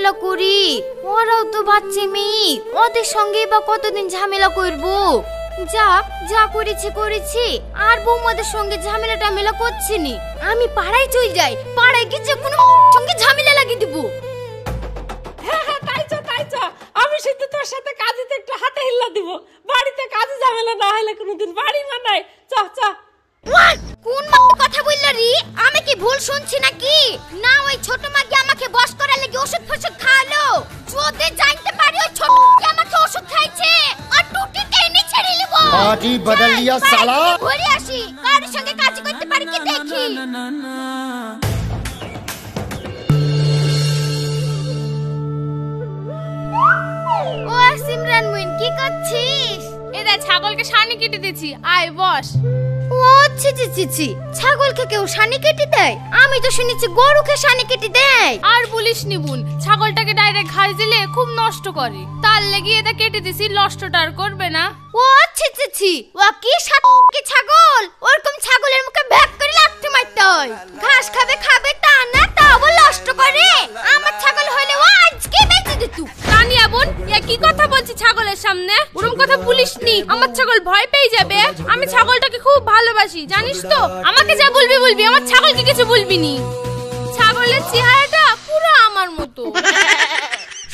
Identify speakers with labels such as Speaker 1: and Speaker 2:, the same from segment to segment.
Speaker 1: করি, ওরাও তো বাচ্চা মেয়ে, ওদের সঙ্গে বা কতদিন ঝামেলা করবো। যা যা করেছি করেছি, আর বৌমাদের সঙ্গে ঝামেলা টামেলা করছি নি। আমি পাড়ায় চলে যাই, পাড়ায় গিয়ে যে কোনো সঙ্গে ঝামেলা লাগিয়ে দিব।
Speaker 2: হ্যাঁ হ্যাঁ, তাই চো। আমি শুধু তোর সাথে কাজেতে একটু হাতে হিল্লা দিব। বাড়িতে কাজে ঝামেলা না হলে কোনোদিন বাড়ি মানাই। চ।
Speaker 1: কোন কথা বললা রে? আমি কি ভুল শুনছি নাকি? না, ওই ছোট মাগি আমাকে বস করার লাগি ওষুধ ফষুধ খাওয়ালো। যদি জানতে পারি ওই ছোট মাগি আমাকে ওষুধ খাইছে, আর টুটি টেনে ছেড়ে নিব।
Speaker 3: পার্টি বদল লিয়া সালা।
Speaker 1: ঘুরে আসি, কার সঙ্গে কাজ করতে পারি কি দেখি। ও সিমরান মুইন, কি করছিস?
Speaker 4: এরা ছাগলকে সানি কেটে দিয়েছি, আয় বস।
Speaker 1: ও ছি, ছাগলকে কেউ সানি কেটে দেয়? আমি তো শুনেছি গরুকে সানি কেটে দেয়।
Speaker 4: আর বলিস নি বোন, ছাগলটাকে ডাইরেক্ট ঘাস দিলে খুব নষ্ট করে, তার লেগে এটা কেটে দিছি, নষ্টটা আর করবে না।
Speaker 1: ও ছি, ও কি ছাগল? ওরকম ছাগলের মুখে ভ্যাক করে লাগতে মারতে হয়। ঘাস খাবে তা না, তা আবার নষ্ট করে। আমার ছাগল হলে ও আজকে বেঁচে দিত।
Speaker 4: তানিয়া বোন, এ কি কথা বলছি ছাগলের সামনে? ওরকম কথা বলিস নি, আমার ছাগল ভয় পেয়ে যাবে। আমি ছাগলটাকে খুব ভালোবাসি, জানিস তো। আমাকে যা বলবি, আমার ছাগলকে কিছু বলবি নি। ছাগলের চেহারাটা পুরো আমার মতো।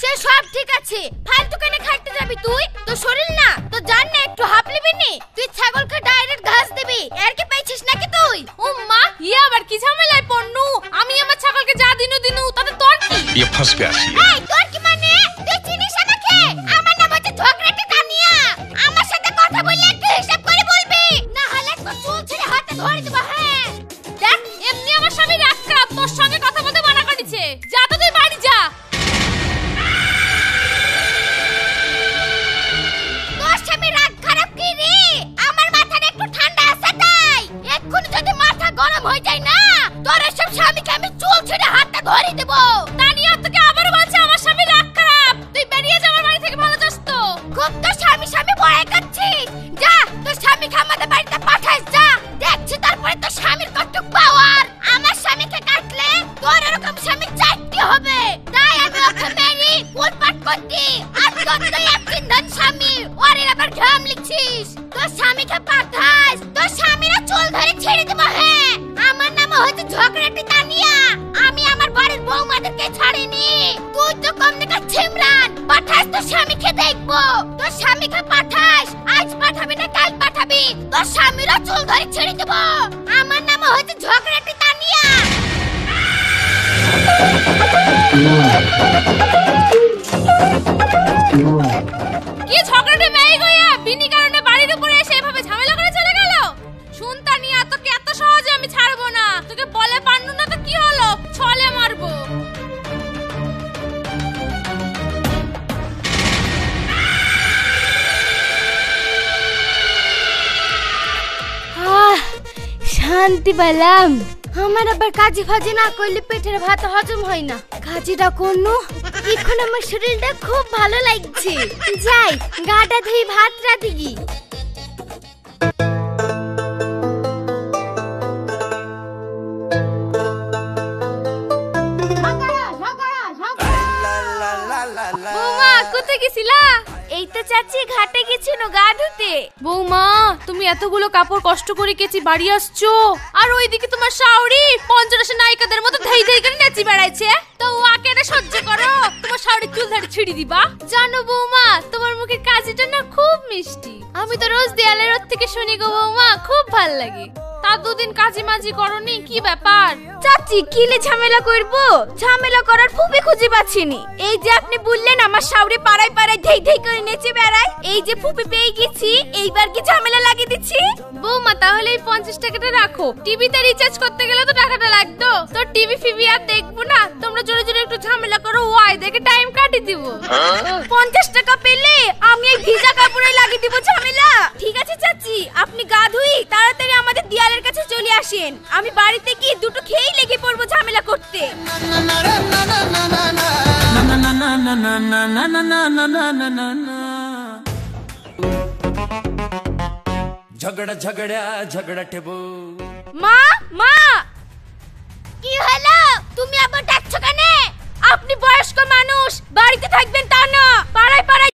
Speaker 1: সে সব ঠিক আছে, ফালতু কেনে খাইতে যাবি তুই? তো শরীর না তো জান না, একটু হাঁপলিবি নি? তুই ছাগলকে ডাইরেক্ট ঘাস দিবি, এর কি পাইছিস নাকি তুই?
Speaker 4: ও মা, ইয়ে আবার কি ঝামেলায় পড়নু? আমি আমার ছাগলকে যা দিনু তাতে তোর কি?
Speaker 5: ये फंस गया सी।
Speaker 1: এই তোর কি মানে? তুই চিনিস আমাকে? আমার নাম হচ্ছে ঝগড়াটে তানিয়া। আমার সাথে কথা বললে একটু হিসাব করে বলবি, না হলে তো চুল ছেড়ে হাতে ধরে দেব। হ্যাঁ
Speaker 4: দেখ, এমনি আমার স্বামী রাগ খারাপ, তোর সঙ্গে কথা বলতে মানা করেছে। যা তো তুই বাড়ি যা।
Speaker 1: তোর স্বামী রাগ খারাপ কি রে? আমার মাথাটা একটু ঠান্ডা আছে তাই। এক্ষুনি যদি মাথা গরম হয়ে যায় না, তোর সব স্বামীকে আমি চুল ছেড়ে হাতে ধরে দেব।
Speaker 4: তানিয়া তোকে আবারও বলছে আমার স্বামী রাগ খারাপ, তুই বেরিয়ে যা আমার বাড়ি থেকে, ভালো যাস তো।
Speaker 1: খুব তো স্বামী ভয় করছিস। যা তোর স্বামীকে আমাদের বাড়িতে পাঠাস, যা। দেখছি তারপরে তোর স্বামীর কত পাওয়ার। আমার স্বামীকে কাটলে তোর এরকম স্বামী চারটি হবে। তাই আমি ওকে মেরি উৎপাত করছি। আর তোর তো এক চিন্তান স্বামী, ওরে আবার ঘাম লিখছিস। তোর স্বামীকে পাঠাস, তোর স্বামীরা চুল ধরে ছেড়ে দেব। হ্যাঁ, আমার নাম হচ্ছে ঝগড়াটে তানিয়া। আমি আমার বাড়ির বৌমাদেরকে ছাড়িনি। তুই তো কম দেখা ছিমরান। পাঠাস তোর স্বামীকে দেখবো। তোর স্বামীকে পাঠাস, আজ পাঠাবি না কাল পাঠাবি, তোর স্বামীরা চুল ধরে ছেড়ে দেব। আমার নাম হচ্ছে ঝগড়াটে তানিয়া।
Speaker 4: কি ঝগড়াটে মেয়ে গয়া, বিনি কারণে বাড়ির উপরে এসে এভাবে ঝামেলা করে চলে গেল। শুন তানিয়া, তোকে এত সহজে আমি ছাড়বো না। তোকে বলে পারনু না তো কি হলো, ছলে মারবো।
Speaker 1: শান্তি পেলাম। আমার আবার কাজে ফাজে না করলে পেটের ভাত হজম হয় না। কাজটা করনু, এখন আমার শরীরটা খুব ভালো লাগছে। যাই গাটা ধুই ভাতটা দিই।
Speaker 4: বৌমা, কোথায় গেছিলা?
Speaker 1: এই তো চাচি ঘাটে গেছিল গা ধুতে।
Speaker 4: বৌমা, তুমি এতগুলো কাপড় কষ্ট করে কেচি বাড়ি আসছো, আর ওইদিকে তোমার শাওরি পঞ্চরসের নায়িকাদের মতো ধেই ধেই করে নাচি বেড়াইছে। তো ওকে এটা সহ্য করো, তোমার শাওরি চুল ধরে ছিঁড়ি দিবা। জানো বৌমা, তোমার মুখের কাজিটা না খুব মিষ্টি। আমি তো রোজ দেয়ালের ওর থেকে শুনি গো বৌমা, খুব ভাল লাগে। তা দুদিন কাজি মাজি করনি, কি ব্যাপার?
Speaker 1: চাচি কিলে ঝামেলা করব? ঝামেলা করার ফুপি খুঁজে পাচ্ছিনি। এই যে আপনি বললেন আমার শাওরি পাড়ায় পাড়ায় ধেই ধেই করে নেচে বেড়ায়, এই যে ফুপি পেয়ে গেছি, এইবার কি ঝামেলা লাগিয়ে দিচ্ছি?
Speaker 4: বৌমা, তাহলে এই 50 টাকাটা রাখো। টিভিতে রিচার্জ করতে গেলে তো টাকাটা লাগতো। তো টিভি ফিভি আর দেখবো না, তোমরা জোরে জোরে একটু ঝামেলা করো, ওয়াই দেখে টাইম কাটিয়ে দিব।
Speaker 1: 50 টাকা পেলে আমি এই ভিজা কাপড়ে লাগিয়ে দিব ঝামেলা। ঠিক আছে চাচি, আপনি গা ধুই তাড়াতাড়ি আমাদের দেয়ালের কাছে চলে আসেন। আমি বাড়িতে গিয়ে দুটো খেয়েই লেগে পড়বো ঝামেলা করতে।
Speaker 6: ঝগড়া টেবো।
Speaker 1: মা, কি হলো? তুমি আবার ডাকছো কেন?
Speaker 4: আপনি বয়স্ক মানুষ, বাড়িতে থাকবেন তা না, পাড়ায় পাড়ায়